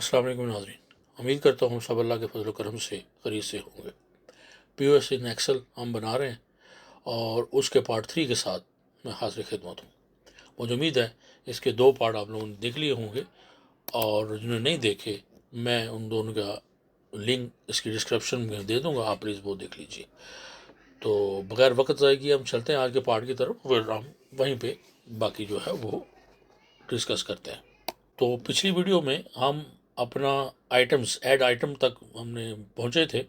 अस्सलाम वालेकुम नाज़रीन, उम्मीद करता हूँ सब अल्लाह के फजल करम से करीब से होंगे। पीओएस इन एक्सेल हम बना रहे हैं और उसके पार्ट 3 के साथ मैं हाज़िर खिदमत हूँ। मुझे उम्मीद है इसके 2 पार्ट आप लोगों ने देख लिए होंगे और जिन्होंने नहीं देखे मैं उन दोनों का लिंक इसकी डिस्क्रिप्शन में दे दूँगा, आप प्लीज़ वो देख लीजिए। तो बगैर वक्त ज़ाय किए हम चलते हैं आज के पार्ट की तरफ, फिर हम वहीं पे बाकी जो है वो डिस्कस करते हैं। तो पिछली वीडियो में हम अपना आइटम्स ऐड आइटम तक हमने पहुंचे थे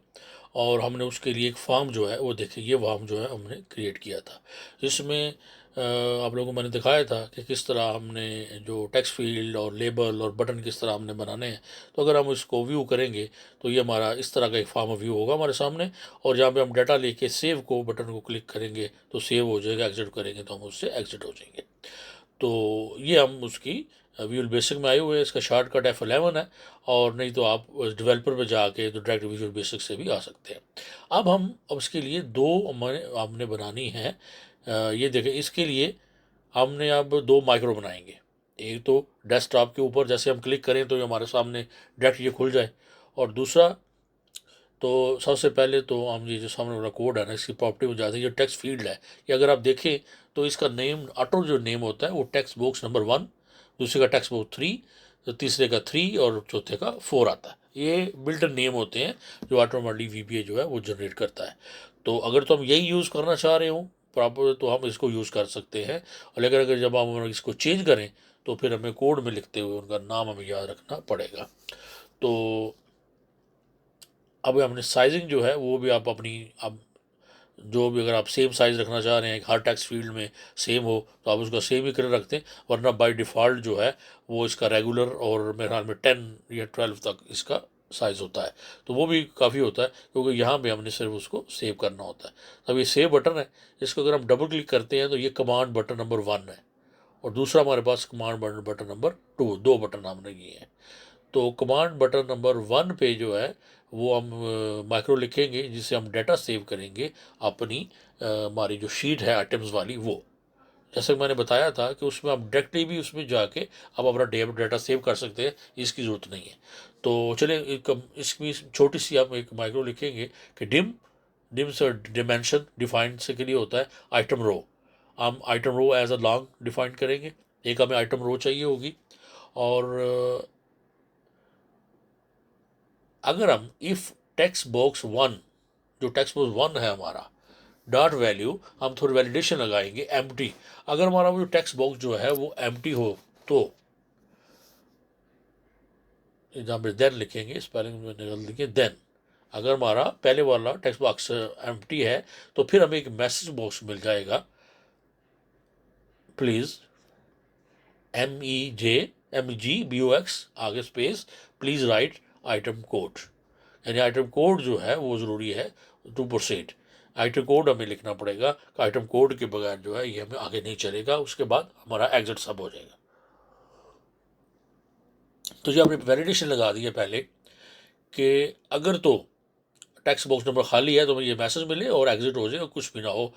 और हमने उसके लिए एक फॉर्म जो है वो देखिए, ये फॉर्म जो है हमने क्रिएट किया था। इसमें आप लोगों को मैंने दिखाया था कि किस तरह हमने जो टेक्स्ट फील्ड और लेबल और बटन किस तरह हमने बनाने हैं। तो अगर हम इसको व्यू करेंगे तो ये हमारा इस तरह का एक फॉर्म व्यू होगा हमारे सामने, और जहाँ पे हम डाटा लेके सेव को बटन को क्लिक करेंगे तो सेव हो जाएगा, एग्जिट करेंगे तो हम उससे एग्जिट हो जाएंगे। तो ये हम उसकी विजुअल बेसिक में आए हुए हैं। इसका शॉर्टकट F11 है, और नहीं तो आप डेवलपर पे जाके तो डायरेक्ट विजुअल बेसिक से भी आ सकते हैं। अब इसके लिए दो हमने बनानी है। ये देखें, इसके लिए हमने अब दो माइक्रो बनाएंगे। एक तो डेस्कटॉप के ऊपर जैसे हम क्लिक करें तो ये हमारे सामने डायरेक्ट ये खुल जाए, और दूसरा तो सबसे पहले तो हम ये जो सामने वाला कोड है ना, इसकी प्रॉपर्टी हो जाती है। ये टेक्स्ट फील्ड है, ये अगर आप देखें तो इसका नेम ऑटो जो नेम होता है वो टेक्स्ट बॉक्स नंबर 1, दूसरे का टेक्स्ट बॉक्स 3, तो तीसरे का 3 और चौथे का 4 आता है। ये बिल्ट नेम होते हैं जो ऑटोमेटिकली VBA जो है वो जनरेट करता है। तो अगर तो हम यही यूज़ करना चाह रहे हो प्रॉपर तो हम इसको यूज़ कर सकते हैं, और लेकिन अगर जब हम इसको चेंज करें तो फिर हमें कोड में लिखते हुए उनका नाम हमें याद रखना पड़ेगा। तो अब हमने साइजिंग जो है वो भी आप अपनी, अब जो भी अगर आप सेम साइज़ रखना चाह रहे हैं हर टेक्स्ट फील्ड में सेम हो तो आप उसका सेम ही कर रखते हैं, वरना बाय डिफ़ॉल्ट जो है वो इसका रेगुलर और मेरे ख्याल में 10 या 12 तक इसका साइज़ होता है। तो वो भी काफ़ी होता है क्योंकि यहाँ पे हमने सिर्फ उसको सेव करना होता है। अब ये सेव बटन है, इसको अगर हम डबल क्लिक करते हैं तो ये कमांड बटन नंबर 1 है, और दूसरा हमारे पास कमांड बटन नंबर 2, दो बटन हमने किए हैं। तो कमांड बटन नंबर 1 पे जो है वो हम माइक्रो लिखेंगे जिससे हम डाटा सेव करेंगे अपनी हमारी जो शीट है आइटम्स वाली वो। जैसे मैंने बताया था कि उसमें आप डायरेक्टली भी उसमें जाके आप अपना डाटा सेव कर सकते हैं, इसकी ज़रूरत नहीं है। तो चलिए इसकी छोटी सी हम एक माइक्रो लिखेंगे कि डिम से डिमेंशन डिफाइन से के लिए होता है आइटम रो। हम item row as a long define करेंगे, एक हमें आइटम रो चाहिए होगी। और अगर हम इफ़ टेक्स्ट बॉक्स 1, जो टेक्स्ट बॉक्स 1 है हमारा डॉट वैल्यू, हम थोड़ी वैलिडेशन लगाएंगे एम्प्टी। अगर हमारा वो जो टेक्स्ट बॉक्स जो है वो एम्प्टी हो तो जहाँ पे देन लिखेंगे, स्पेलिंग में निकल लिखिए देन। अगर हमारा पहले वाला टेक्स्ट बॉक्स एम्प्टी है तो फिर हमें एक मैसेज बॉक्स मिल जाएगा, प्लीज़ MEJMGBOX आगे space please write item code. यानी आइटम कोड जो है वो ज़रूरी है टू प्रोसीड। आइटम कोड हमें लिखना पड़ेगा कि आइटम कोड के बगैर जो है ये हमें आगे नहीं चलेगा, उसके बाद हमारा एग्जिट सब हो जाएगा। तो जो आपने वैलिडेशन लगा दी है पहले कि अगर तो टेक्स्ट बॉक्स नंबर खाली है तो हमें ये मैसेज मिले और एग्जिट हो जाए और कुछ भी ना हो।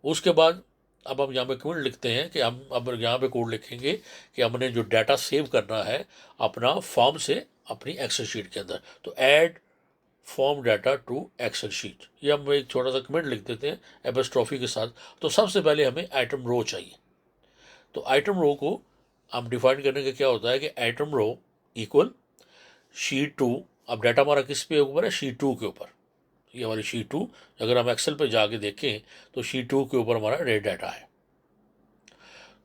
उसके बाद अब हम यहाँ पे कोड लिखते हैं कि हम अब यहाँ पे कोड लिखेंगे कि हमने जो डाटा सेव करना है अपना फॉर्म से अपनी एक्सेल शीट के अंदर, तो add form data to Excel sheet. ये हम एक छोटा सा कमेंट लिख देते हैं एपस्ट्रॉफी के साथ। तो सबसे पहले हमें आइटम रो चाहिए, तो आइटम रो को हम डिफाइन करने का क्या होता है कि आइटम रो इक्वल शीट 2। अब डाटा हमारा किस पे ऊपर है, शीट 2 के ऊपर। ये हमारी शीट 2, अगर हम एक्सेल पे जाके देखें तो शीट 2 के ऊपर हमारा रेड डाटा है।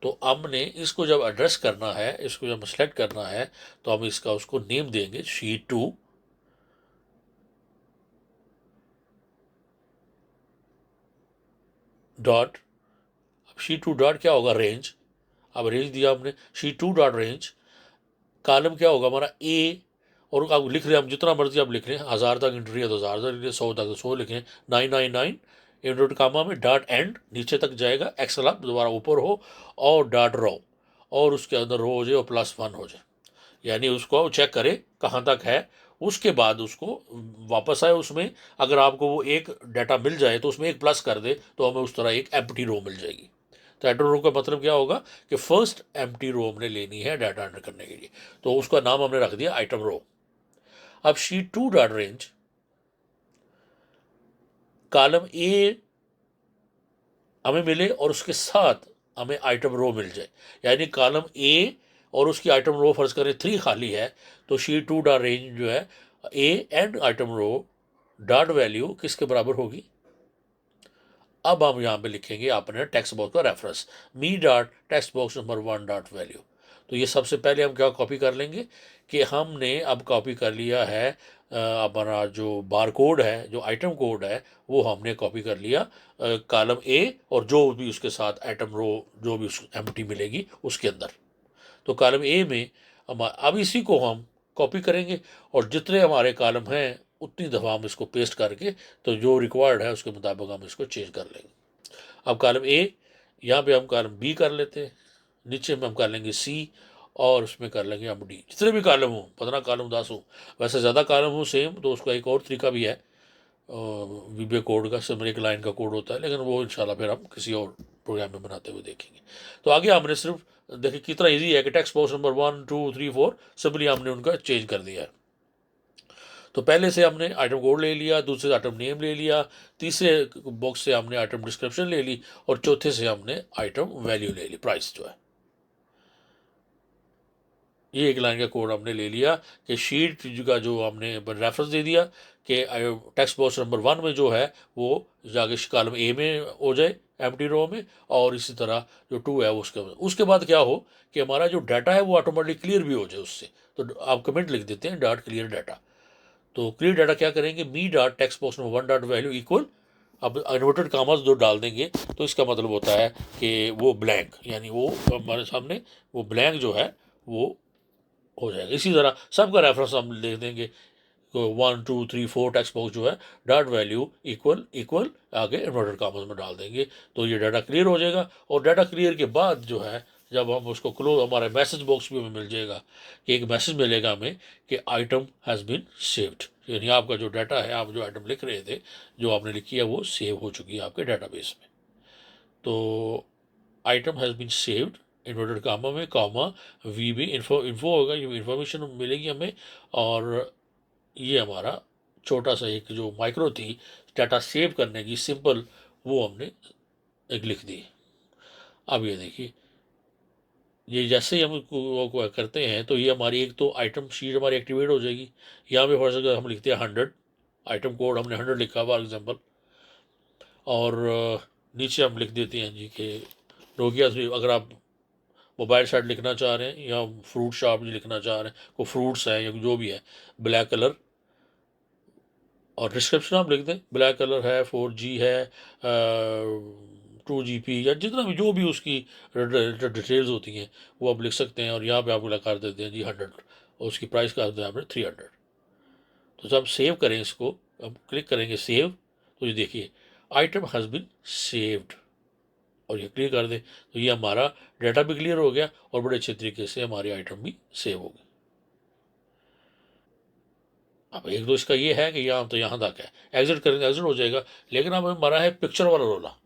तो हमने इसको जब एड्रेस करना है, इसको जब सेलेक्ट करना है तो हम इसका उसको नेम देंगे शीट 2 डॉट। अब शीट 2 डॉट क्या होगा, रेंज। अब रेंज दिया हमने शीट 2 डॉट रेंज। कॉलम क्या होगा हमारा ए, और आप लिख रहे हैं हम जितना मर्जी आप लिख रहे हैं, 1000 तक एंट्री है तो 1000 तक लिखें, 100 तक तो 100 लिखें, 999 इंडोट कामा में डॉट एंड नीचे तक जाएगा, एक्सल आप दोबारा ऊपर हो और डॉट रो, और उसके अंदर रो हो जाए और +1 हो जाए, यानी उसको चेक करें कहाँ तक है। उसके बाद उसको वापस आए उसमें, अगर आपको वो एक डाटा मिल जाए तो उसमें एक प्लस कर दे तो हमें उस तरह एक एम्प्टी रो मिल जाएगी। तो आइटम रो का मतलब क्या होगा कि फर्स्ट एम्प्टी रो हमने लेनी है डाटा एंटर करने के लिए, तो उसका नाम हमने रख दिया आइटम रो। अब sheet 2 data range column A हमें मिले और उसके साथ हमें आइटम रो मिल जाए, यानी कॉलम ए और उसकी आइटम रो फर्ज करें 3 खाली है, तो शीट 2 डाट रेंज जो है A and item row dot value किसके बराबर होगी। अब हम यहाँ पे लिखेंगे अपने टेक्स्ट बॉक्स का reference me dot text box number 1 dot value. तो ये सबसे पहले हम क्या कॉपी कर लेंगे कि हमने अब कॉपी कर लिया है हमारा जो बार कोड है, जो आइटम कोड है वो हमने कॉपी कर लिया कॉलम ए और जो भी उसके साथ आइटम रो जो भी उस एम्प्टी मिलेगी उसके अंदर। तो कॉलम ए में अब इसी को हम कॉपी करेंगे और जितने हमारे कॉलम हैं उतनी दफ़ा हम इसको पेस्ट करके तो जो रिक्वायर्ड है उसके मुताबिक हम इसको चेंज कर लेंगे। अब कॉलम ए यहाँ पे हम कॉलम बी कर लेते हैं, नीचे में हम कर लेंगे सी और उसमें कर लेंगे हम डी। जितने भी कॉलम हों 15 कॉलम 10 हों, वैसे ज़्यादा कॉलम हो सेम तो उसका एक और तरीका भी है वीबीए कोड का, सिर्फ एक लाइन का कोड होता है, लेकिन वो इंशाल्लाह फिर हम किसी और प्रोग्राम में बनाते हुए देखेंगे। तो आगे हमने सिर्फ देखिए कितना इजी है कि टेक्स्ट बॉक्स नंबर 1 2 3 4 सिंपली हमने उनका चेंज कर दिया है। तो पहले से हमने आइटम कोड ले लिया, दूसरे से आइटम नेम ले लिया, तीसरे बॉक्स से हमने आइटम डिस्क्रिप्शन ले ली और चौथे से हमने आइटम वैल्यू ले ली, प्राइस जो है। ये एक लाइन का कोड हमने ले लिया कि शीट का जो हमने रेफरेंस दे दिया कि टेक्स्ट बॉक्स नंबर 1 में जो है वो जाके कॉलम ए में हो जाए एम्प्टी रो में, और इसी तरह जो 2 है उसके बाद क्या हो कि हमारा जो डाटा है वो ऑटोमेटिक क्लियर भी हो जाए उससे। तो आप कमेंट लिख देते हैं डॉट क्लियर डाटा। तो क्लियर डाटा क्या करेंगे me dot text box number 1 dot value equal, अब इन्वर्टेड कामास जो डाल देंगे तो इसका मतलब होता है कि वो ब्लैंक, यानी वो हमारे सामने वो ब्लैंक जो है वो हो जाएगा। इसी तरह सबका रेफरेंस हम लिख देंगे 1 2 3 4 टेक्स्ट बॉक्स जो है डॉट वैल्यू इक्वल इक्वल आगे इन्वर्टेड कॉमर्स में डाल देंगे तो ये डाटा क्लियर हो जाएगा। और डाटा क्लियर के बाद जो है जब हम उसको क्लोज, हमारा मैसेज बॉक्स भी हमें मिल जाएगा कि एक मैसेज मिलेगा हमें कि आइटम हैज़ बीन सेव्ड, यानी आपका जो डाटा है, आप जो आइटम लिख रहे थे, जो आपने लिखी है वो सेव हो चुकी है आपके डाटाबेस में। तो item has been saved inverted comma में कामा वी भी इन्फो होगा, ये इन्फॉर्मेशन मिलेगी हमें। और ये हमारा छोटा सा एक जो माइक्रो थी डाटा सेव करने की सिंपल, वो हमने एक लिख दी। अब ये देखिए ये जैसे ही हम को करते हैं तो ये हमारी एक तो आइटम शीट हमारी एक्टिवेट हो जाएगी। यहाँ पे फॉर हम लिखते हैं 100, आइटम कोड हमने 100 लिखा फॉर एग्जाम्पल, और नीचे हम लिख देते हैं जी कि नोकिया 3। अगर आप मोबाइल शॉट लिखना चाह रहे हैं या फ्रूट शॉप लिखना चाह रहे हैं, कोई फ्रूट्स हैं या जो भी है ब्लैक कलर, और डिस्क्रिप्शन आप लिख दें ब्लैक कलर है 4G है 2GB या जितना भी जो भी उसकी डिटेल्स होती हैं वो आप लिख सकते हैं। और यहाँ पे आपको कर देते हैं जी 100 और उसकी प्राइस कर देते हैं आपने 300। तो जब सेव करें इसको, अब क्लिक करेंगे सेव, तो ये देखिए आइटम हैज़ बिन सेव्ड और ये क्लियर कर दें तो ये हमारा डाटा भी क्लियर हो गया और बड़े अच्छे तरीके से हमारी आइटम भी सेव हो गई। अब एक तो इसका ये है कि यहाँ तो यहाँ तक है, एग्जिट करेंगे एग्जिट हो जाएगा, लेकिन अब हमारा है पिक्चर वाला रोला।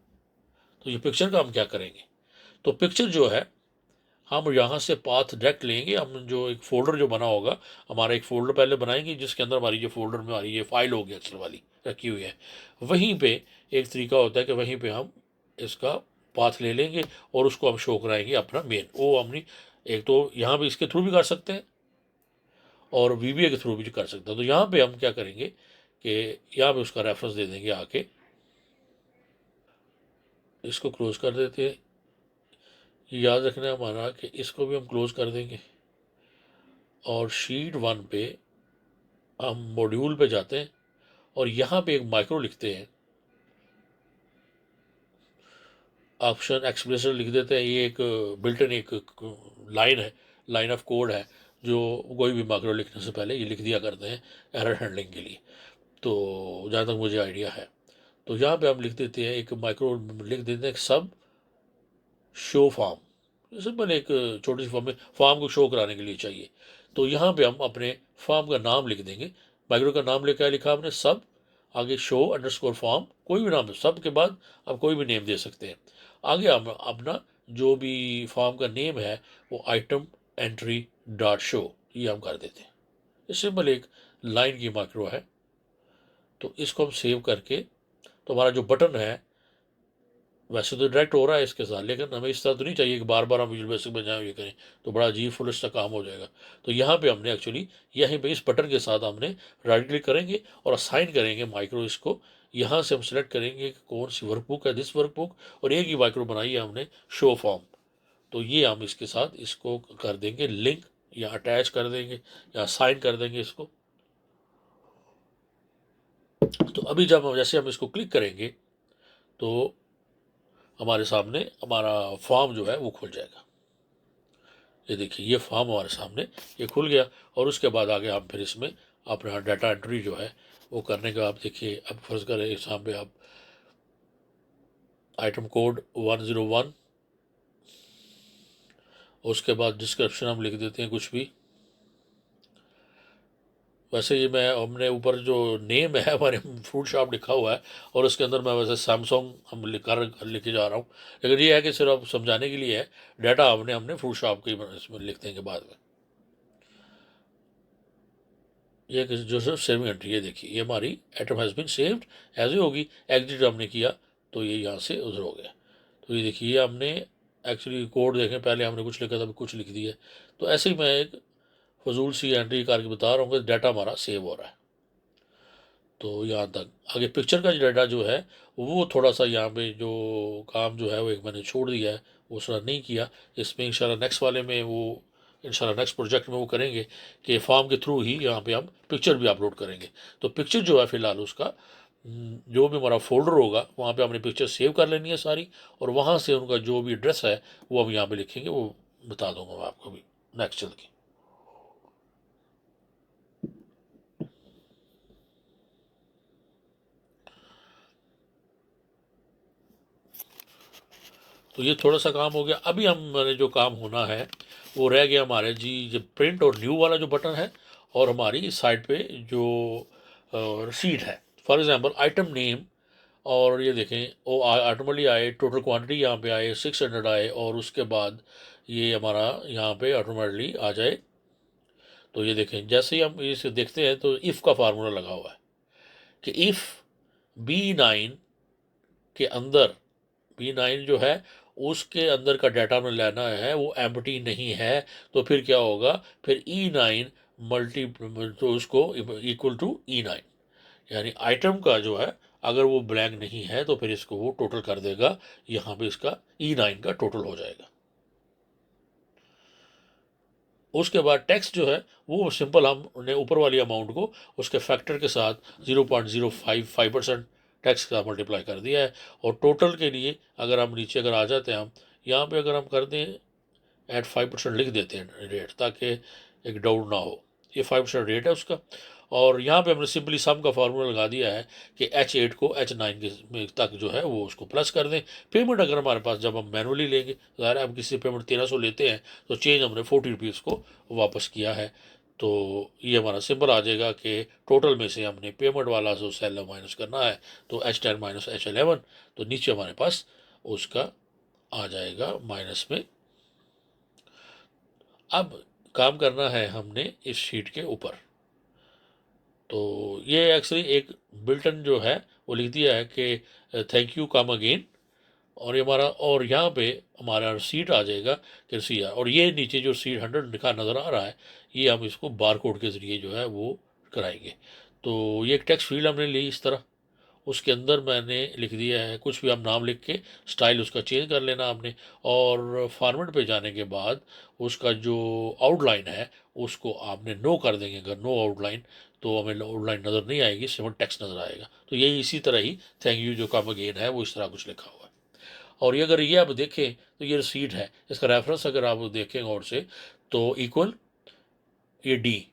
तो ये पिक्चर का हम क्या करेंगे, तो पिक्चर जो है हम यहाँ से पाथ डायरेक्ट लेंगे। हम जो एक फ़ोल्डर जो बना होगा, हमारा एक फ़ोल्डर पहले बनाएंगे जिसके अंदर हमारी जो फोल्डर में हमारी ये फाइल होगी एक्सेल वाली रखी हुई है, वहीं पे एक तरीका होता है कि वहीं पे हम इसका पाथ ले लेंगे और उसको हम शो कराएंगे अपना मेन। वो हमने एक तो यहाँ पे इसके थ्रू भी कर सकते हैं और VBA के थ्रू भी कर सकते हैं। तो यहाँ पे हम क्या करेंगे कि यहाँ पे उसका रेफरेंस दे देंगे आके, इसको क्लोज कर देते हैं। याद रखना है हमारा कि इसको भी हम क्लोज कर देंगे और शीट 1 पे हम मॉड्यूल पे जाते हैं और यहाँ पे एक माइक्रो लिखते हैं, ऑप्शन एक्सप्रेशन लिख देते हैं। ये एक बिल्ट इन एक लाइन है, लाइन ऑफ कोड है जो कोई भी माइक्रो लिखने से पहले ये लिख दिया करते हैं एरर हैंडलिंग के लिए। तो जहाँ तक मुझे आइडिया है तो यहाँ पे हम लिख देते हैं एक माइक्रो लिख देते हैं सब शो फॉर्म, सिंपल एक छोटी सी फॉर्म में फॉर्म को शो कराने के लिए चाहिए। तो यहाँ पे हम अपने फॉर्म का नाम लिख देंगे, माइक्रो का नाम लिखा हमने सब, आगे शो अंडरस्कोर फॉर्म, कोई भी नाम है, सब के बाद आप कोई भी नेम दे सकते हैं। आगे हम अपना जो भी फॉर्म का नेम है वो आइटम एंट्री डॉट शो ये हम कर देते हैं। ये सिंपल एक लाइन की माइक्रो है। तो इसको हम सेव करके, तो हमारा जो बटन है वैसे तो डायरेक्ट हो रहा है इसके साथ, लेकिन हमें इस तरह तो नहीं चाहिए कि बार बार हम विजुअल बेसिक में जाएं ये करें, तो बड़ा अजीब फुलिश सा काम हो जाएगा। तो यहाँ पे हमने एक्चुअली यहीं पे इस बटन के साथ हमने राइट क्लिक करेंगे और असाइन करेंगे माइक्रो इसको। यहाँ से हम सेलेक्ट करेंगे कि कौन सी वर्कबुक है, दिस वर्कबुक, और एक ही माइक्रो बनाई है हमने शो फॉर्म। तो ये हम इसके साथ इसको कर देंगे लिंक या अटैच कर देंगे या साइन कर देंगे इसको। तो अभी जब हम जैसे हम इसको क्लिक करेंगे तो हमारे सामने हमारा फॉर्म जो है वो खुल जाएगा। ये देखिए ये फॉर्म हमारे सामने ये खुल गया। और उसके बाद आगे हम फिर इसमें अपना डाटा एंट्री जो है वो करने का, आप देखिए अब फर्ज करें इस यहाँ पे आप आइटम कोड 101, उसके बाद डिस्क्रिप्शन हम लिख देते हैं कुछ भी। वैसे ये मैं हमने ऊपर जो नेम है हमारे फ्रूट शॉप लिखा हुआ है और उसके अंदर मैं वैसे सैमसंग हम लिखे जा रहा हूँ, लेकिन ये है कि सिर्फ समझाने के लिए है। डाटा हमने फ्रूट शॉप के इसमें लिख देंगे बाद में। ये जो है सेविंग एंट्री, ये देखिए ये हमारी item has been saved as ही होगी। एग्जिट हमने किया तो ये यहाँ से उधर हो गया। तो ये देखिए ये हमने एक्चुअली कोड देखें, पहले हमने कुछ लिखा था अभी कुछ लिख दिया। तो ऐसे ही मैं एक फजूल सी एंट्री करके बता रहा हूँ कि डाटा हमारा सेव हो रहा है। तो यहाँ तक आगे पिक्चर का डाटा जो है वो थोड़ा सा यहाँ पे जो काम जो है वो एक मैंने छोड़ दिया है, वो थोड़ा नहीं किया। इसमें इंशाल्लाह नेक्स्ट वाले में वो इंशाल्लाह नेक्स्ट प्रोजेक्ट में वो करेंगे कि फॉर्म के थ्रू ही यहाँ पे हम पिक्चर भी अपलोड करेंगे। तो पिक्चर जो है फ़िलहाल उसका जो भी हमारा फोल्डर होगा वहाँ पे हमने पिक्चर सेव कर लेनी है सारी, और वहाँ से उनका जो भी एड्रेस है वो हम यहाँ पे लिखेंगे, वो बता दूंगा मैं आपको भी नेक्स्ट चल के। तो ये थोड़ा सा काम हो गया। अभी हमारे जो काम होना है वो रह गया हमारे जी जब प्रिंट और न्यू वाला जो बटन है, और हमारी इस साइड पे जो रसीट है, फॉर एग्जांपल आइटम नेम, और ये देखें वो ऑटोमेटिकली आए, टोटल क्वांटिटी यहाँ पे आए 600 आए, और उसके बाद ये हमारा यहाँ पे ऑटोमेटिकली आ जाए। तो ये देखें जैसे ही हम इसे देखते हैं तो इफ़ का फार्मूला लगा हुआ है कि इफ़ B9 के अंदर, B9 जो है उसके अंदर का डाटा हमें लेना है वो एम्प्टी नहीं है, तो फिर क्या होगा, फिर E9 मल्टी तो उसको इक्वल टू E9, यानी आइटम का जो है अगर वो ब्लैंक नहीं है तो फिर इसको वो टोटल कर देगा। यहाँ पे इसका E9 का टोटल हो जाएगा। उसके बाद टैक्स जो है वो सिंपल हमने ऊपर वाली अमाउंट को उसके फैक्टर के साथ 0.055% टैक्स का मल्टीप्लाई कर दिया है। और टोटल के लिए अगर हम नीचे अगर आ जाते हैं, हम यहाँ पे अगर हम कर दें एट 5% लिख देते हैं रेट, ताकि एक डाउट ना हो। ये 5% रेट है उसका। और यहाँ पे हमने सिंपली सम का फार्मूला लगा दिया है कि H8 को H9 के तक जो है वो उसको प्लस कर दें। पेमेंट अगर हमारे पास जब हम मैनुअली लेंगे, ज़ाहिर है हम किसी पेमेंट 1300 लेते हैं तो चेंज हमने 40 रुपीज़ को वापस किया है। तो ये हमारा सिंपल आ जाएगा कि टोटल में से हमने पेमेंट वाला जो सेल माइनस करना है, तो H10 माइनस H11, तो नीचे हमारे पास उसका आ जाएगा माइनस में। अब काम करना है हमने इस शीट के ऊपर। तो ये एक्चुअली एक बिल्टन जो है वो लिख दिया है कि थैंक यू कम अगेन, और ये हमारा, और यहाँ पे हमारा सीट आ जाएगा कि सी आर, और ये नीचे जो सीट 100 लिखा नज़र आ रहा है ये हम इसको बार कोड के ज़रिए जो है वो कराएंगे। तो ये एक टेक्स्ट फील्ड हमने ली इस तरह, उसके अंदर मैंने लिख दिया है कुछ भी, हम नाम लिख के स्टाइल उसका चेंज कर लेना आपने। और फॉर्मेट पे जाने के बाद उसका जो आउटलाइन है उसको आपने नो कर देंगे। अगर नो आउटलाइन तो हमें आउटलाइन नज़र नहीं आएगी, सिर्फ टेक्स्ट नज़र आएगा। तो यही इसी तरह ही थैंक यू जो कम अगेन है वो इस तरह कुछ लिखा हुआ है। और ये अगर ये आप देखें तो ये रसीट है, इसका रेफरेंस अगर आप देखें और से तो इक्वल ये डी,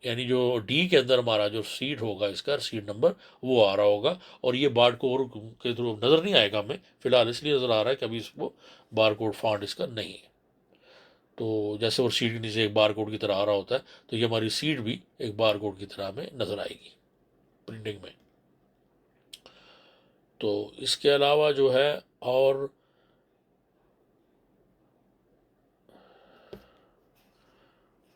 यानी जो डी के अंदर हमारा जो सीट होगा इसका सीट नंबर वो आ रहा होगा। और ये बार कोड के थ्रू नज़र नहीं आएगा हमें फ़िलहाल, इसलिए नज़र आ रहा है कि अभी इसको बार कोड फॉन्ट इसका नहीं है। तो जैसे वो सीट के नीचे एक बार कोड की तरह आ रहा होता है, तो ये हमारी सीट भी एक बार कोड की तरह हमें नज़र आएगी प्रिंटिंग में। तो इसके अलावा जो है और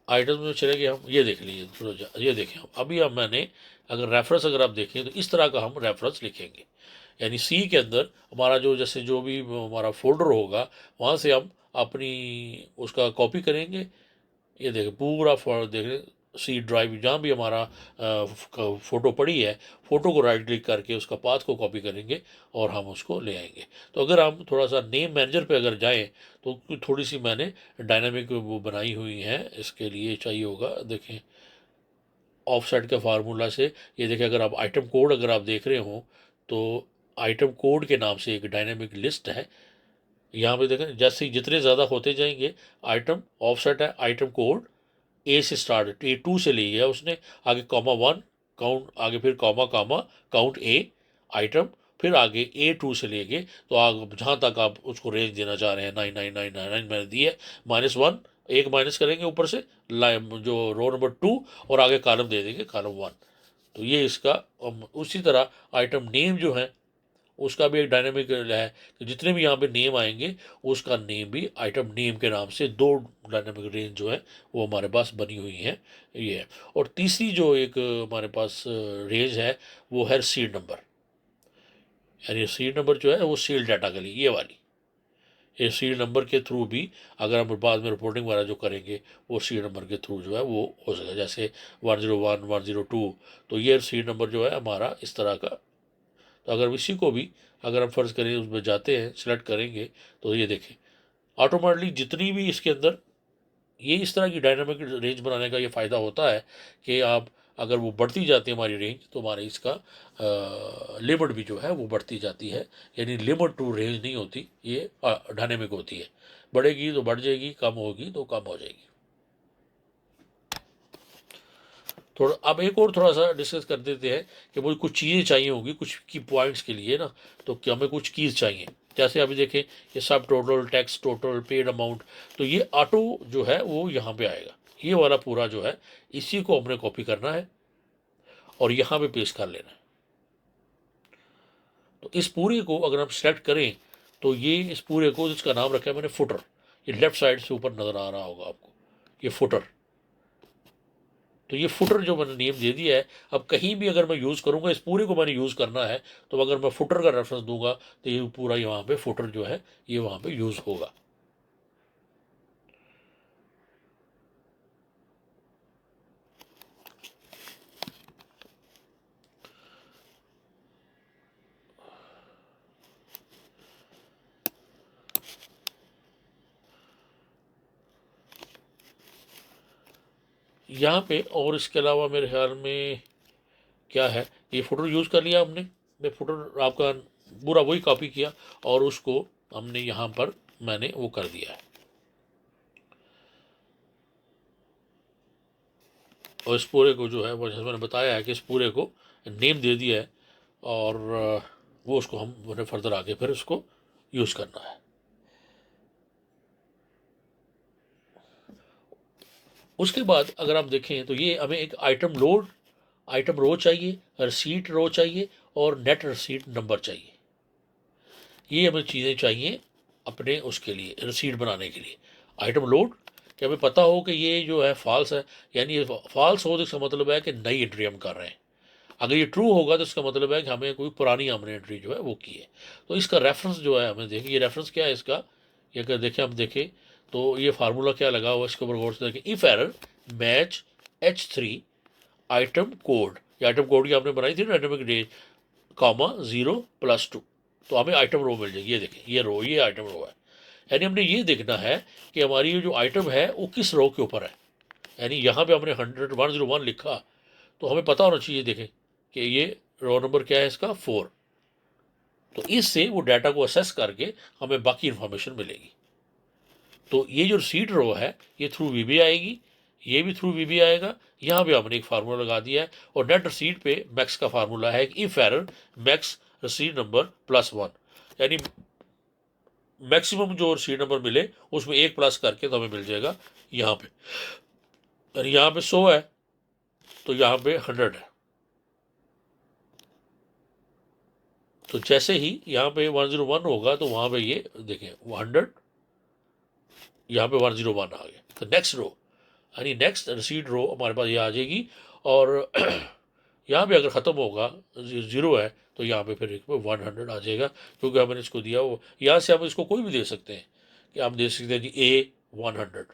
आइटम में चले गए हम, ये देख लीजिए थोड़ा, ये देखें हम अभी हम मैंने अगर रेफरेंस अगर आप देखें तो इस तरह का हम रेफरेंस लिखेंगे, यानी सी के अंदर हमारा जो जैसे जो भी हमारा फोल्डर होगा वहाँ से हम अपनी उसका कॉपी करेंगे। ये देखें पूरा देखें सी ड्राइव जहाँ भी हमारा फ़ोटो पड़ी है, फ़ोटो को राइट क्लिक करके उसका पाथ को कॉपी करेंगे और हम उसको ले आएंगे। तो अगर हम थोड़ा सा नेम मैनेजर पे अगर जाएं तो थोड़ी सी मैंने डायनामिक वो बनाई हुई है, इसके लिए चाहिए होगा देखें ऑफसेट के फार्मूला से। ये देखें अगर आप आइटम कोड अगर आप देख रहे हो तो आइटम कोड के नाम से एक डायनामिक लिस्ट है। यहाँ पे देखें जैसे जितने ज़्यादा होते जाएंगे आइटम ऑफसेट है, आइटम कोड ए से स्टार्ट, ए टू से ली है उसने, आगे कॉमा वन काउंट, आगे फिर कॉमा कॉमा काउंट ए आइटम, फिर आगे ए टू से लेके तो आगे जहाँ तक आप उसको रेंज देना चाह रहे हैं 9999 मैंने दी है, -1 एक माइनस करेंगे ऊपर से लाइन जो रो नंबर 2 और आगे कॉलम दे देंगे कॉलम 1। तो ये इसका उसी तरह आइटम नेम जो है उसका भी एक डायनेमिक है कि जितने भी यहाँ पे नेम आएंगे उसका नेम भी आइटम नेम के नाम से दो डायनेमिक रेंज जो है वो हमारे पास बनी हुई है ये है। और तीसरी जो एक हमारे पास रेंज है वो है सीड नंबर, यानी सीड नंबर जो है वो सील डाटा के लिए ये वाली, ये सीड नंबर के थ्रू भी अगर हम बाद में रिपोर्टिंग वगैरह जो करेंगे वो सीड नंबर के थ्रू जो है वो हो सकेगा, जैसे 101 102। तो ये सीड नंबर जो है हमारा इस तरह का। तो अगर इसी को भी अगर हम फ़र्ज़ करें उसमें जाते हैं सेलेक्ट करेंगे तो ये देखें ऑटोमेटिकली जितनी भी इसके अंदर ये इस तरह की डायनामिक रेंज बनाने का ये फ़ायदा होता है कि आप अगर वो बढ़ती जाती है हमारी रेंज तो हमारे इसका लिमिट भी जो है वो बढ़ती जाती है, यानी लिमिट टू रेंज नहीं होती, ये डायनेमिक होती है, बढ़ेगी तो बढ़ जाएगी, कम होगी तो कम हो जाएगी। थोड़ा अब एक और थोड़ा सा डिस्कस कर देते हैं कि मुझे कुछ चीज़ें चाहिए होंगी कुछ की पॉइंट्स के लिए ना, तो क्या हमें कुछ कीज़ चाहिए। जैसे अभी देखें ये सब total tax total paid amount, तो ये ऑटो जो है वो यहाँ पे आएगा, ये वाला पूरा जो है इसी को हमने कॉपी करना है और यहाँ पे पेस्ट कर लेना है। तो इस पूरे को अगर हम सेलेक्ट करें तो ये इस पूरे को जिसका नाम रखा है मैंने फुटर, ये लेफ्ट साइड से ऊपर नज़र आ रहा होगा आपको ये फुटर। तो ये फुटर जो मैंने नेम दे दिया है, अब कहीं भी अगर मैं यूज़ करूँगा इस पूरे को मैंने यूज़ करना है तो अगर मैं फुटर का रेफरेंस दूंगा तो ये पूरा यहाँ पे फुटर जो है ये वहाँ पे यूज़ होगा। यहाँ पे और इसके अलावा मेरे ख्याल में क्या है, ये फुटर यूज़ कर लिया हमने, मैं फुटर आपका पूरा वही कॉपी किया और उसको हमने यहाँ पर मैंने वो कर दिया है। और इस पूरे को जो है वो जैसे मैंने बताया है कि इस पूरे को नेम दे दिया है और वो उसको हम मैंने फर्दर आगे फिर उसको यूज़ करना है। उसके बाद अगर आप देखें तो ये हमें एक आइटम लोड आइटम रो चाहिए, रसीट रो चाहिए और नेट रसीट नंबर चाहिए। ये हमें चीज़ें चाहिए अपने उसके लिए रसीट बनाने के लिए। आइटम लोड कि हमें पता हो कि ये जो है फॉल्स है, यानी ये फॉल्स हो तो इसका मतलब है कि नई एंट्री हम कर रहे हैं। अगर ये ट्रू होगा तो इसका मतलब है कि हमें कोई पुरानी हमने एंट्री जो है वो की है। तो इसका रेफरेंस जो है हमें देखिए, ये रेफरेंस क्या है इसका, ये अगर देखें हम देखें तो ये फार्मूला क्या लगा हुआ इसके ऊपर गौर से देखें, if error match H3 item code, ये आइटम कोड की आपने बनाई थी ना डायनेमिक रेंज कॉमा 0+2, तो हमें आइटम रो मिल जाएगी। ये देखें ये रो, ये आइटम रो है, यानी हमने ये देखना है कि हमारी ये जो आइटम है वो किस रो के ऊपर है। यानी यहाँ पे हमने 101 लिखा तो हमें पता होना चाहिए देखें कि ये रो नंबर क्या है इसका 4। तो इससे वो डाटा को असेस करके हमें बाकी इंफॉर्मेशन मिलेगी। तो ये जो सीड रो है ये थ्रू वीबी आएगी, ये भी थ्रू वीबी आएगा। यहाँ पे हमने एक फार्मूला लगा दिया है और नेट रसीड पे मैक्स का फार्मूला है कि इफ एरर मैक्स रसीड नंबर +1, यानी मैक्सिमम जो रसीड नंबर मिले उसमें एक प्लस करके तो हमें मिल जाएगा यहाँ पे। यानी यहाँ पे 100 है तो यहाँ पे 100 है। तो जैसे ही यहाँ पे 101 होगा तो वहाँ पे ये देखें 100, यहाँ पे 101 आ गया। तो नेक्स्ट रो यानी नेक्स्ट रिसीट रो हमारे पास ये आ जाएगी, और यहाँ पे अगर ख़त्म होगा, 0 है, तो यहाँ पे फिर 100 आ जाएगा, क्योंकि हमने इसको दिया वो। यहाँ से हम इसको कोई भी दे सकते हैं, कि हम दे सकते हैं जी A 100,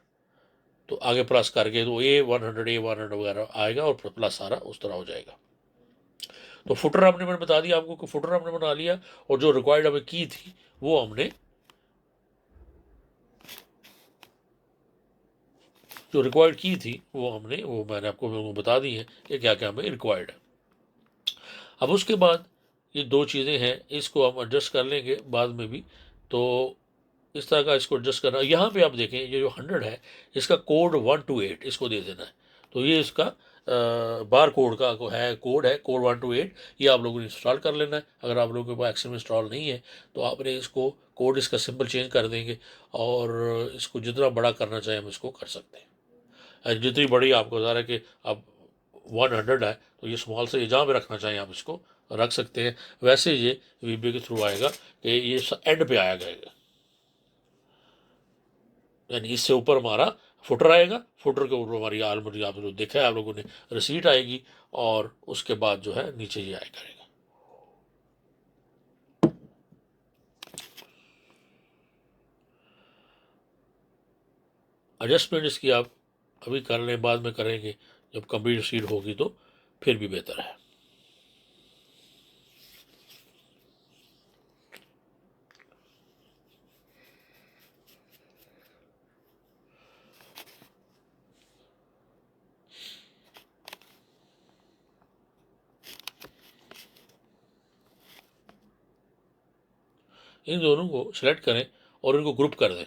तो आगे प्लस करके तो A 100 वगैरह आएगा, और प्लस सारा उस तरह हो जाएगा। तो फुटर हमने मैंने बता दिया आपको कि फुटर हमने बना लिया, और जो रिक्वायर्ड हमें की थी वो हमने, जो रिक्वायर्ड की थी वो मैंने आपको बता दी है कि क्या क्या हमें रिक्वायर्ड है। अब उसके बाद ये दो चीज़ें हैं, इसको हम एडजस्ट कर लेंगे बाद में भी। तो इस तरह का इसको एडजस्ट करना। यहाँ पे आप देखें, ये जो 100 है, इसका कोड 1 to 8 इसको दे देना है। तो ये इसका बार कोड का कोड 1 to 8, ये आप लोगों ने इंस्टॉल कर लेना है। अगर आप लोगों के पास एक्सेल में इंस्टॉल नहीं है, तो आपने इसको कोड, इसका सिंबल चेंज कर देंगे, और इसको जितना बड़ा करना चाहें हम इसको कर सकते हैं। जितनी बड़ी आपको बता रहा है कि अब 100 है, तो ये स्मॉल से जहाँ पे रखना चाहें आप इसको रख सकते हैं। वैसे ये वीबीए के थ्रू आएगा कि ये एंड पे आया जाएगा, यानी इससे ऊपर हमारा फुटर आएगा, फुटर के ऊपर हमारी ऑलरेडी आप लोग देखा है आप लोगों ने, रिसीट आएगी, और उसके बाद जो है नीचे ये आया करेगा। एडजस्टमेंट इसकी आप अभी कर लें, बाद में करेंगे जब कंप्लीट रिसीट होगी, तो फिर भी बेहतर है। इन दोनों को सिलेक्ट करें और इनको ग्रुप कर दें,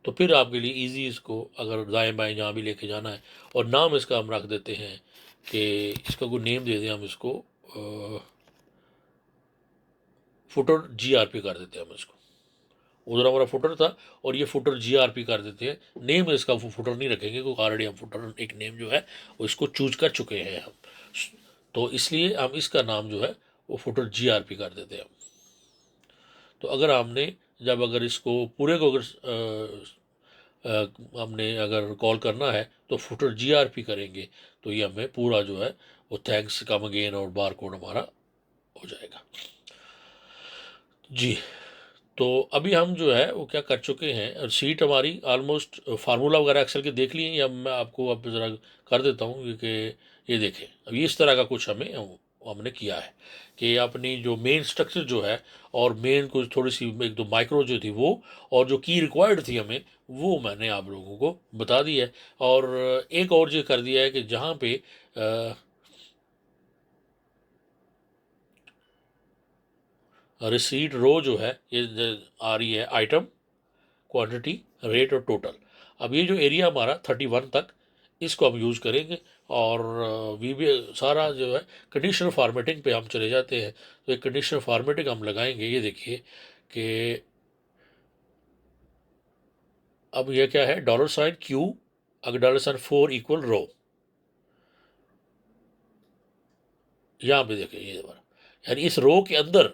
तो फिर आपके लिए इजी, इसको अगर दाएं बाएं जहाँ भी लेके जाना है। और नाम इसका हम रख देते हैं कि इसका कोई नेम दे दें हम इसको, फुटर GRP कर देते हैं हम इसको। उधर हमारा फुटर था, और ये फुटर GRP कर देते हैं। नेम इसका फुटर नहीं रखेंगे, क्योंकि ऑलरेडी हम फुटर एक नेम जो है वो इसको चूज कर चुके हैं हम, तो इसलिए हम इसका नाम जो है वो फुटर GRP कर देते हैं हम। तो अगर हमने जब अगर इसको पूरे को अगर हमने अगर कॉल करना है, तो फुटर GRP करेंगे, तो ये हमें पूरा जो है वो थैंक्स कम अगेन और बार कोड हमारा हो जाएगा जी। तो अभी हम जो है वो क्या कर चुके हैं, और सीट हमारी ऑलमोस्ट फार्मूला वगैरह एक्सेल के देख लिए, अब मैं आपको अब ज़रा कर देता हूँ, क्योंकि ये देखें अब इस तरह का कुछ हमने किया है कि अपनी जो मेन स्ट्रक्चर जो है, और मेन कुछ थोड़ी सी एक दो माइक्रो जो थी वो, और जो की रिक्वायर्ड थी हमें, वो मैंने आप लोगों को बता दी है। और एक और जो कर दिया है कि जहाँ पे रिसीट रो जो है ये आ रही है आइटम, क्वांटिटी, रेट और टोटल। अब ये जो एरिया हमारा 31 तक, इसको हम यूज़ करेंगे। और वी भी सारा जो है कंडीशनल फार्मेटिंग पे हम चले जाते हैं। तो एक कंडीशनल फार्मेटिंग हम लगाएंगे, ये देखिए कि अब ये क्या है, $Q, अगर $4 इक्वल रो, यहाँ पे देखिए ये बार, यानी इस रो के अंदर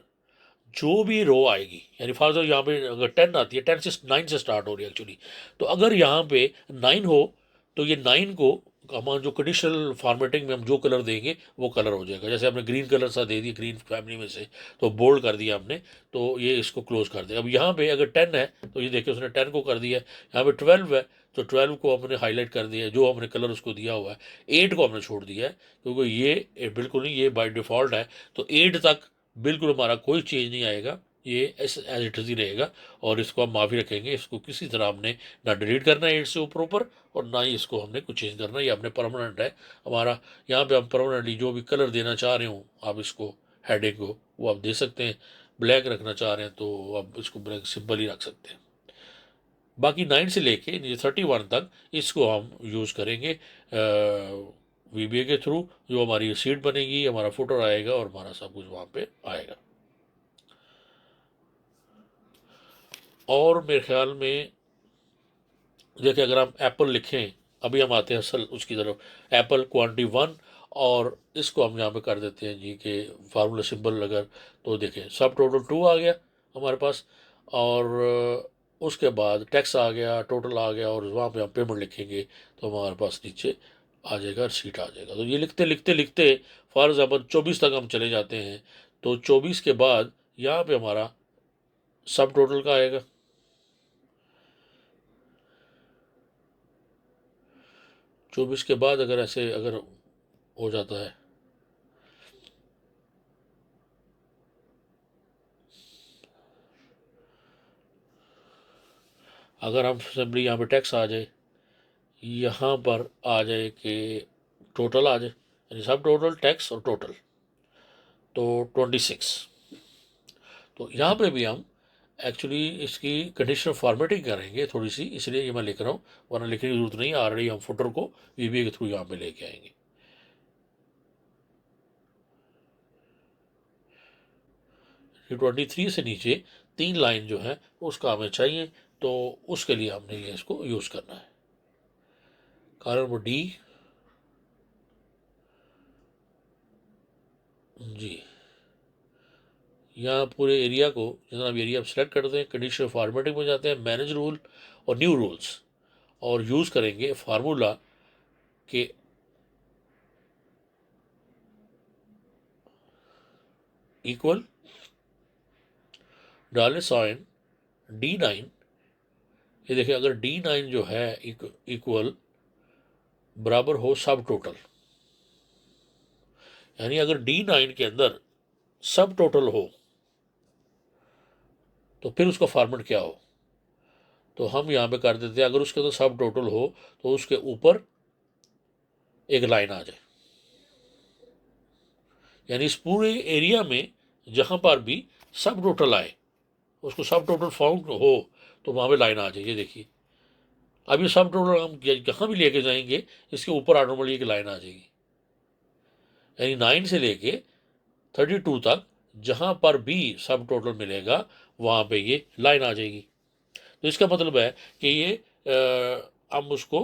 जो भी रो आएगी, यानी फॉर एग्जाम्पल यहाँ पे अगर 10 आती है, 9 से स्टार्ट हो रही है एक्चुअली, तो अगर यहाँ पे 9 हो, तो ये 9 को हम जो कंडीशनल फॉर्मेटिंग में हम जो कलर देंगे वो कलर हो जाएगा। जैसे हमने ग्रीन कलर सा दे दी, ग्रीन फैमिली में से, तो बोल्ड कर दिया हमने, तो ये इसको क्लोज कर दिया। अब यहाँ पे अगर 10 है, तो ये देखिए उसने 10 को कर दिया है। यहाँ पे 12 है, तो 12 को हमने हाईलाइट कर दिया है, जो हमने कलर उसको दिया हुआ है। 8 को हमने छोड़ दिया है, क्योंकि ये बिल्कुल नहीं, ये बाय डिफ़ॉल्ट है। तो 8 तक बिल्कुल हमारा कोई चेंज नहीं आएगा, ये एज इट इज़ ही रहेगा। और इसको हम माफ़ी रखेंगे, इसको किसी तरह हमने ना डिलीट करना है 8 से ऊपर, और ना ही इसको हमने कुछ चेंज करना है। ये अपने परमानेंट है हमारा। यहाँ पे हम परमानेंटली जो भी कलर देना चाह रहे हो आप इसको, हेडिंग को, वो आप दे सकते हैं। ब्लैक रखना चाह रहे हैं तो आप इसको ब्लैक सिंपल ही रख सकते हैं। बाकी 9 से लेके ये 31 तक इसको हम यूज़ करेंगे VBA के थ्रू। जो हमारी सीट बनेगी, हमारा फुटर आएगा, और हमारा सब कुछ वहाँ पे आएगा। और मेरे ख्याल में देखिए, अगर हम एप्पल लिखें, अभी हम आते हैं असल उसकी तरफ, एप्पल क्वांटिटी 1, और इसको हम यहाँ पे कर देते हैं जी कि फार्मूला सिंबल अगर, तो देखें सब टोटल 2 आ गया हमारे पास। और उसके बाद टैक्स आ गया, टोटल आ गया, और वहाँ पे हम पेमेंट लिखेंगे तो हमारे पास नीचे आ जाएगा, रसीट आ जाएगा। तो ये लिखते लिखते लिखते फॉर एग्जाम्पल 24 तक हम चले जाते हैं, तो 24 के बाद यहाँ पे हमारा सब टोटल का आएगा। 24 के बाद अगर ऐसे अगर हो जाता है, अगर हम सिंपली यहाँ पे टैक्स आ जाए, यहाँ पर आ जाए कि टोटल आ जाए, यानी सब टोटल, टैक्स और टोटल, तो 26। तो यहाँ पे भी हम एक्चुअली इसकी कंडीशनल फॉर्मेटिंग करेंगे थोड़ी सी, इसलिए ये मैं लिख रहा हूँ, वरना लिखने की जरूरत नहीं है। ऑलरेडी हम फुटर को वीबीए के थ्रू यहाँ पे लेके आएंगे। ये 23 से नीचे 3 लाइन जो है उसका हमें चाहिए, तो उसके लिए हमने ये इसको यूज़ करना है। कारण वो डी जी, यहाँ पूरे एरिया को, जितना भी एरिया आप सेलेक्ट करते हैं, कंडीशनल फॉर्मेटिंग में जाते हैं, मैनेज रूल और न्यू रूल्स, और यूज़ करेंगे फार्मूला के इक्वल $साइन D9। ये देखिए, अगर D9 जो है इक्वल बराबर हो सब टोटल, यानी अगर D9 के अंदर सब टोटल हो तो फिर उसका फॉर्मेट क्या हो, तो हम यहाँ पे कर देते हैं, अगर उसके अंदर सब टोटल हो तो उसके ऊपर एक लाइन आ जाए, यानी इस पूरे एरिया में जहाँ पर भी सब टोटल आए, उसको सब टोटल फाउंड हो तो वहाँ पे लाइन आ जाए। ये देखिए, अब ये सब टोटल हम जहाँ भी लेके जाएंगे इसके ऊपर ऑटोमेटिकली एक लाइन आ जाएगी, यानी 9 से लेके 32 तक जहाँ पर भी सब टोटल मिलेगा वहाँ पे ये लाइन आ जाएगी। तो इसका मतलब है कि ये हम उसको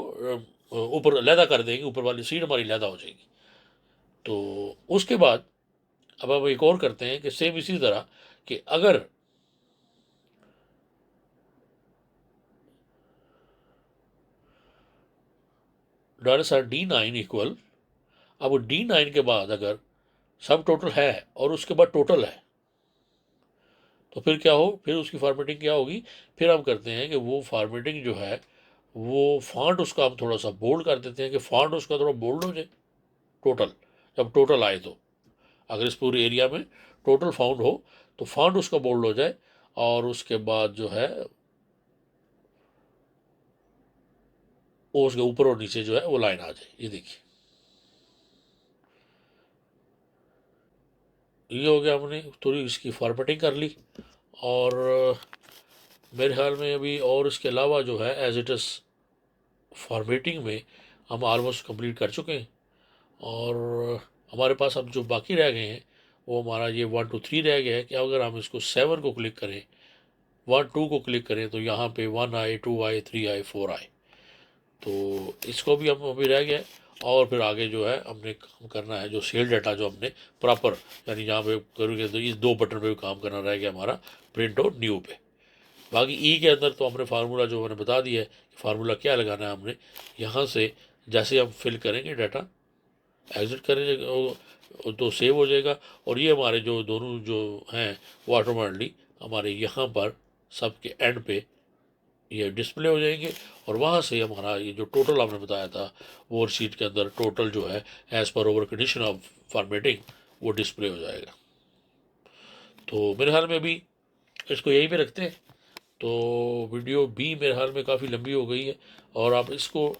ऊपर लैदा कर देंगे, ऊपर वाली सीट हमारी लैदा हो जाएगी। तो उसके बाद अब हम एक और करते हैं कि सेम इसी तरह कि अगर $D9 इक्वल, अब D9 के बाद अगर सब टोटल है और उसके बाद टोटल है, तो फिर क्या हो, फिर उसकी फॉर्मेटिंग क्या होगी, फिर हम करते हैं कि वो फॉर्मेटिंग जो है वो फॉन्ट उसका हम थोड़ा सा बोल्ड कर देते हैं कि फॉन्ट उसका थोड़ा बोल्ड हो जाए टोटल, जब टोटल आए तो अगर इस पूरे एरिया में टोटल फाउंड हो तो फॉन्ट उसका बोल्ड हो जाए, और उसके बाद जो है वो उसके ऊपर और नीचे जो है वो लाइन आ जाए। ये देखिए, ये हो गया, हमने थोड़ी इसकी फॉर्मेटिंग कर ली। और मेरे ख्याल में अभी और इसके अलावा जो है एज इट इज़ फॉर्मेटिंग में हम ऑलमोस्ट कंप्लीट कर चुके हैं। और हमारे पास अब जो बाकी रह गए हैं वो हमारा ये 1 2 3 रह गया है कि अगर हम इसको 7 को क्लिक करें, 1 2 को क्लिक करें तो यहाँ पे 1 आए, 2 आए, 3 आए, 4 आए, तो इसको भी हम अभी रह गया। और फिर आगे जो है हमने काम करना है, जो सेल डाटा जो हमने प्रॉपर, यानी यहाँ पे करोगे तो इस 2 बटन पे भी काम करना रह गया हमारा, प्रिंट और न्यू पे। बाकी ई के अंदर तो हमने फार्मूला जो मैंने बता दिया है कि फार्मूला क्या लगाना है हमने, यहाँ से जैसे हम फिल करेंगे डाटा, एग्जिट करेंगे तो सेव हो जाएगा, और ये हमारे जो दोनों जो हैं वो ऑटोमेटिकली हमारे यहाँ पर सबके एंड पे ये डिस्प्ले हो जाएंगे। और वहाँ से हमारा ये जो टोटल आपने बताया था वो शीट के अंदर टोटल जो है as per over condition of formatting वो डिस्प्ले हो जाएगा। तो मेरे ख्याल में अभी इसको यहीं पे रखते हैं। तो वीडियो भी मेरे ख्याल में काफ़ी लंबी हो गई है, और आप इसको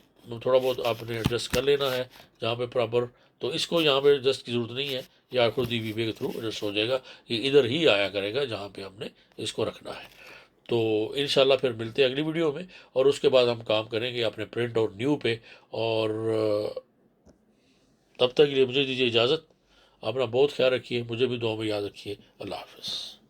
थोड़ा बहुत आपने एडजस्ट कर लेना है जहाँ पे प्रॉपर, तो इसको यहाँ पे एडजस्ट की ज़रूरत नहीं है, या खुद ही वीबीए के थ्रू एडजस्ट हो जाएगा, ये इधर ही आया करेगा जहाँ पे हमने इसको रखना है। तो इंशाल्लाह फिर मिलते हैं अगली वीडियो में, और उसके बाद हम काम करेंगे अपने प्रिंट और न्यू पे। और तब तक के लिए मुझे दीजिए इजाज़त। अपना बहुत ख्याल रखिए, मुझे भी दुआ में याद रखिए। अल्लाह हाफ़िज़।